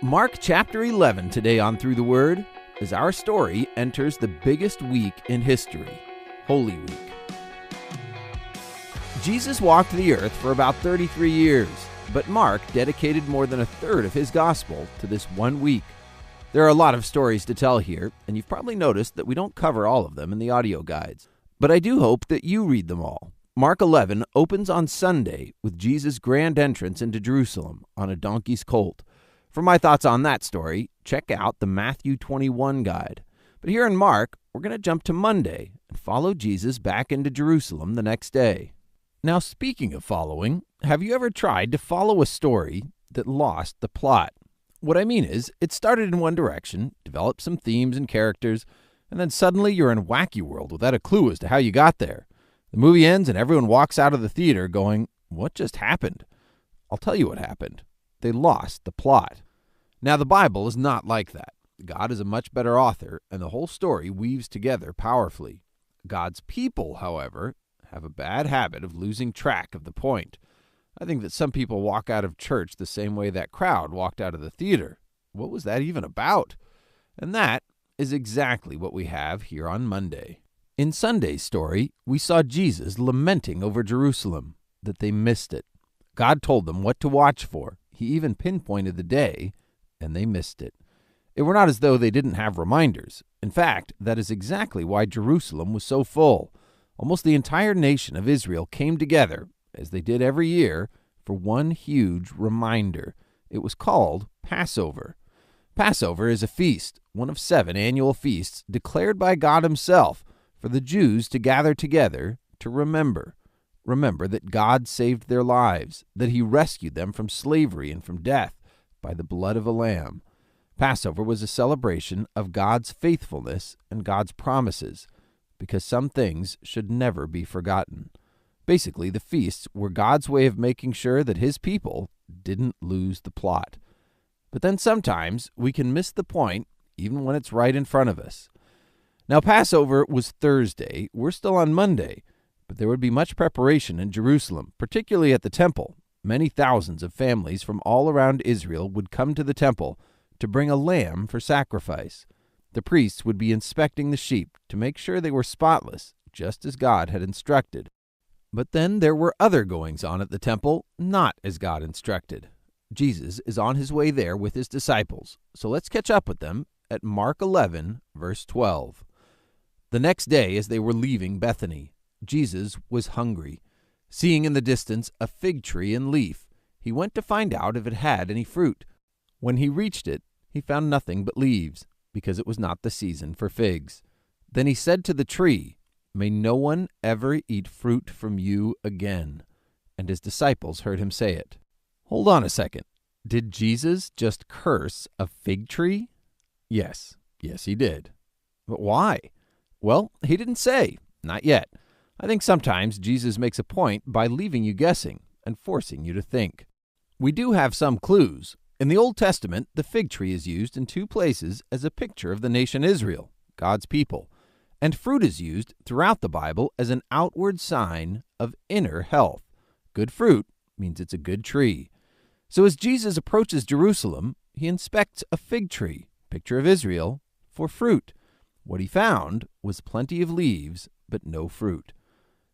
Mark chapter 11 today on Through the Word, as our story enters the biggest week in history, Holy Week. Jesus walked the earth for about 33 years, but Mark dedicated more than a third of his gospel to this 1 week. There are a lot of stories to tell here, and you've probably noticed that we don't cover all of them in the audio guides. But I do hope that you read them all. Mark 11 opens on Sunday with Jesus' grand entrance into Jerusalem on a donkey's colt. For my thoughts on that story, check out the Matthew 21 guide. But here in Mark, we're going to jump to Monday and follow Jesus back into Jerusalem the next day. Now, speaking of following, have you ever tried to follow a story that lost the plot? What I mean is, it started in one direction, developed some themes and characters, and then suddenly you're in Wacky World without a clue as to how you got there. The movie ends and everyone walks out of the theater going, "What just happened?" I'll tell you what happened. They lost the plot. Now, the Bible is not like that. God is a much better author, and the whole story weaves together powerfully. God's people, however, have a bad habit of losing track of the point. I think that some people walk out of church the same way that crowd walked out of the theater. What was that even about? And that is exactly what we have here on Monday. In Sunday's story, we saw Jesus lamenting over Jerusalem, that they missed it. God told them what to watch for. He even pinpointed the day, and they missed it. It were not as though they didn't have reminders. In fact, that is exactly why Jerusalem was so full. Almost the entire nation of Israel came together, as they did every year, for one huge reminder. It was called Passover. Passover is a feast, one of 7 annual feasts declared by God himself for the Jews to gather together to remember. Remember that God saved their lives, that he rescued them from slavery and from death by the blood of a lamb. Passover was a celebration of God's faithfulness and God's promises, because some things should never be forgotten. Basically, the feasts were God's way of making sure that his people didn't lose the plot. But then sometimes we can miss the point even when it's right in front of us. Now, Passover was Thursday. We're still on Monday, but there would be much preparation in Jerusalem, particularly at the temple. Many thousands of families from all around Israel would come to the temple to bring a lamb for sacrifice. The priests would be inspecting the sheep to make sure they were spotless, just as God had instructed. But then there were other goings-on at the temple, not as God instructed. Jesus is on his way there with his disciples, so let's catch up with them at Mark 11, verse 12. The next day, as they were leaving Bethany, Jesus was hungry. Seeing in the distance a fig tree and leaf, he went to find out if it had any fruit. When he reached it, he found nothing but leaves, because it was not the season for figs. Then he said to the tree, "May no one ever eat fruit from you again." And his disciples heard him say it. Hold on a second. Did Jesus just curse a fig tree? Yes, he did. But why? Well, he didn't say. Not yet. I think sometimes Jesus makes a point by leaving you guessing and forcing you to think. We do have some clues. In the Old Testament, the fig tree is used in 2 places as a picture of the nation Israel, God's people. And fruit is used throughout the Bible as an outward sign of inner health. Good fruit means it's a good tree. So as Jesus approaches Jerusalem, he inspects a fig tree, picture of Israel, for fruit. What he found was plenty of leaves, but no fruit.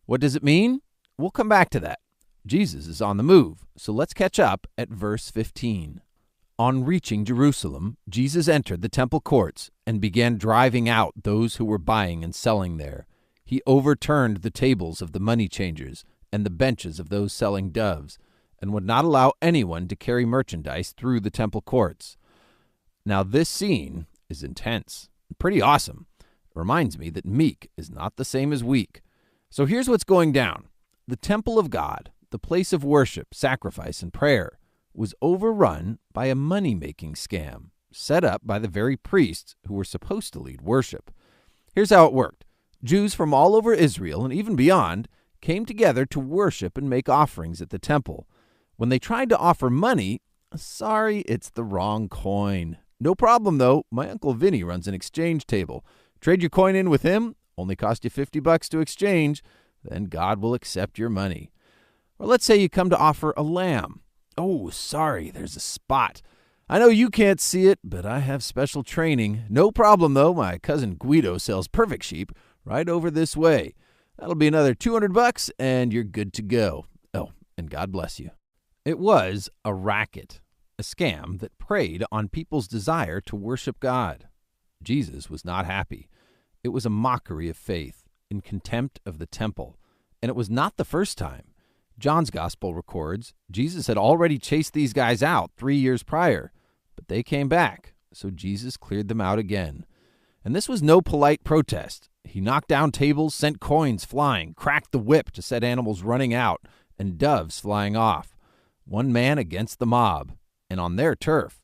What does it mean? We'll come back to that. Jesus is on the move, so let's catch up at verse 15. On reaching Jerusalem, Jesus entered the temple courts and began driving out those who were buying and selling there. He overturned the tables of the money changers and the benches of those selling doves, and would not allow anyone to carry merchandise through the temple courts. Now this scene is intense, pretty awesome. It reminds me that meek is not the same as weak. So here's what's going down. The temple of God, the place of worship, sacrifice, and prayer, was overrun by a money-making scam set up by the very priests who were supposed to lead worship. Here's how it worked. Jews from all over Israel and even beyond came together to worship and make offerings at the temple. When they tried to offer money, sorry, it's the wrong coin. No problem, though. My Uncle Vinny runs an exchange table. Trade your coin in with him, only cost you $50 to exchange, then God will accept your money. Or let's say you come to offer a lamb. Oh, sorry, there's a spot. I know you can't see it, but I have special training. No problem, though. My cousin Guido sells perfect sheep right over this way. That'll be another $200, and you're good to go. Oh, and God bless you. It was a racket, a scam that preyed on people's desire to worship God. Jesus was not happy. It was a mockery of faith, in contempt of the temple. And it was not the first time. John's gospel records Jesus had already chased these guys out 3 years prior, but they came back, so Jesus cleared them out again. And this was no polite protest. He knocked down tables, sent coins flying, cracked the whip to set animals running out, and doves flying off. One man against the mob, and on their turf.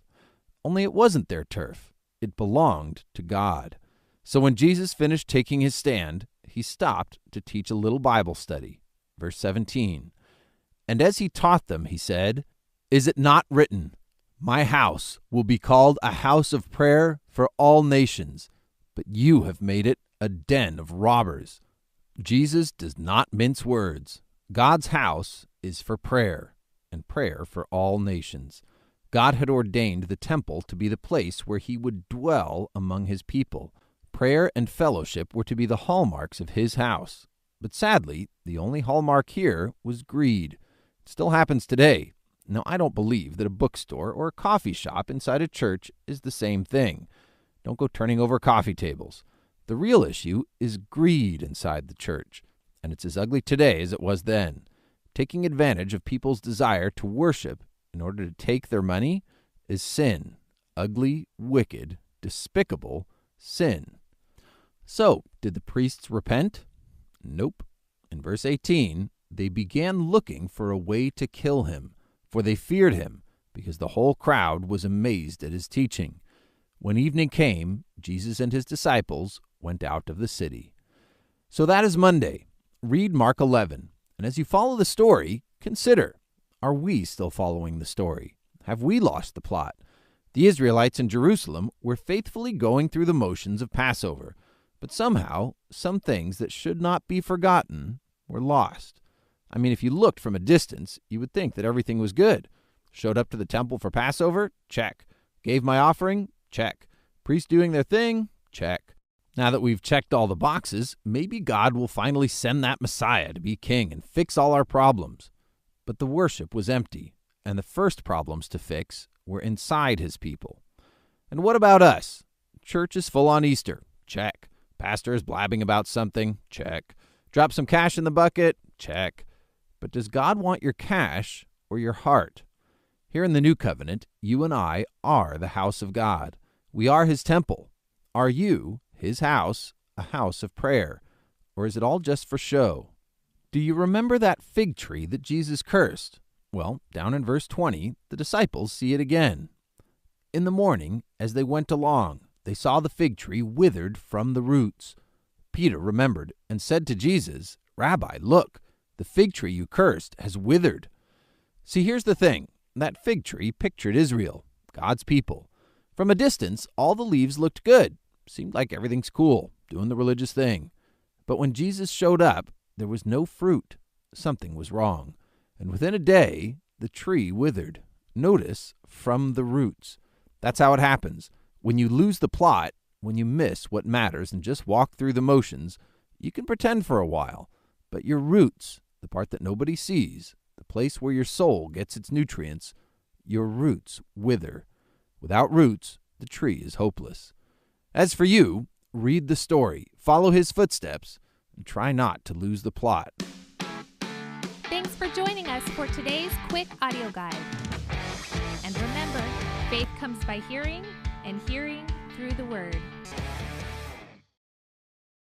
Only it wasn't their turf. It belonged to God. So when Jesus finished taking his stand, he stopped to teach a little Bible study. Verse 17. And as he taught them, he said, "Is it not written, 'My house will be called a house of prayer for all nations,' but you have made it a den of robbers." Jesus does not mince words. God's house is for prayer, and prayer for all nations. God had ordained the temple to be the place where he would dwell among his people. Prayer and fellowship were to be the hallmarks of his house. But sadly, the only hallmark here was greed. It still happens today. Now, I don't believe that a bookstore or a coffee shop inside a church is the same thing. Don't go turning over coffee tables. The real issue is greed inside the church, and it's as ugly today as it was then. Taking advantage of people's desire to worship in order to take their money is sin. Ugly, wicked, despicable sin. So, did the priests repent? Nope. In verse 18, they began looking for a way to kill him, for they feared him, because the whole crowd was amazed at his teaching. When evening came, Jesus and his disciples went out of the city. So that is Monday. Read Mark 11, and as you follow the story, consider, are we still following the story? Have we lost the plot? The Israelites in Jerusalem were faithfully going through the motions of Passover, but somehow, some things that should not be forgotten were lost. I mean, if you looked from a distance, you would think that everything was good. Showed up to the temple for Passover? Check. Gave my offering? Check. Priests doing their thing? Check. Now that we've checked all the boxes, maybe God will finally send that Messiah to be king and fix all our problems. But the worship was empty, and the first problems to fix were inside his people. And what about us? Church is full on Easter? Check. Pastor is blabbing about something? Check. Drop some cash in the bucket? Check. But does God want your cash or your heart? Here in the New Covenant, you and I are the house of God. We are his temple. Are you, his house, a house of prayer? Or is it all just for show? Do you remember that fig tree that Jesus cursed? Well, down in verse 20, the disciples see it again. In the morning, as they went along, they saw the fig tree withered from the roots. Peter remembered and said to Jesus, "Rabbi, look, the fig tree you cursed has withered." See, here's the thing. That fig tree pictured Israel, God's people. From a distance, all the leaves looked good. Seemed like everything's cool, doing the religious thing. But when Jesus showed up, there was no fruit. Something was wrong. And within a day, the tree withered. Notice, from the roots. That's how it happens. When you lose the plot, when you miss what matters and just walk through the motions, you can pretend for a while. But your roots, the part that nobody sees, the place where your soul gets its nutrients, your roots wither. Without roots, the tree is hopeless. As for you, read the story, follow his footsteps, and try not to lose the plot. Thanks for joining us for today's quick audio guide. And remember, faith comes by hearing, and hearing through the Word.